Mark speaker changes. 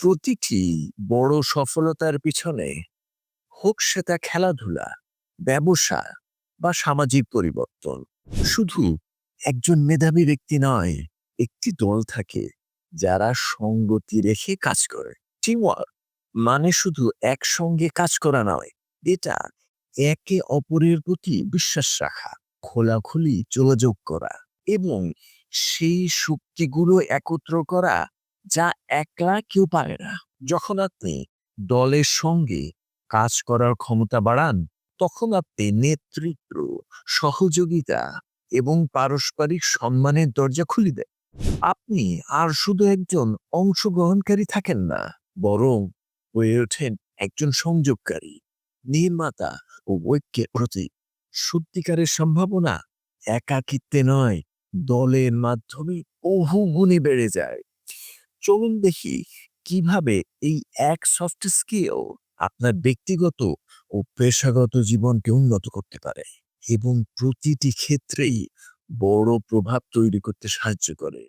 Speaker 1: প্রতিটি বড় সফলতার পিছনে হোক সেটা খেলাধুলা, ব্যবসা বা সামাজিক পরিবর্তন, শুধু একজন মেধাবী ব্যক্তি নয়, একটি দল থাকে যারা সঙ্গতি রেখে কাজ করে। টিমওয়ার্ক মানে শুধু একসঙ্গে কাজ করা নয়, এটা একে অপরের প্রতি বিশ্বাস রাখা, খোলাখুলি যোগাযোগ করা এবং সেই শক্তিগুলো একত্র করা যা একলা কেউ পারে না। যখন আপনি দলের সঙ্গে কাজ করার ক্ষমতা বাড়ান, তখন আপনি নেতৃত্ব, সহযোগিতা এবং পারস্পরিক সম্মানের দরজা খুলে দেন। আপনি আর শুধু একজন অংশগ্রহণকারী থাকেন না, বরং হয়ে ওঠেন একজন সংযোগকারী, নির্মাতা ও ঐক্যের প্রতীক। সত্যিকারের সম্ভাবনা একাকিত্বে নয়, দলের মাধ্যমে বহু গুণে বেড়ে যায়। চলুন দেখি কিভাবে এই এক সফট স্কিল আপনার ব্যক্তিগত ও পেশাগত জীবনকে উন্নত করতে পারে এবং প্রতিটি ক্ষেত্রেই বড় প্রভাব তৈরি করতে সাহায্য করে।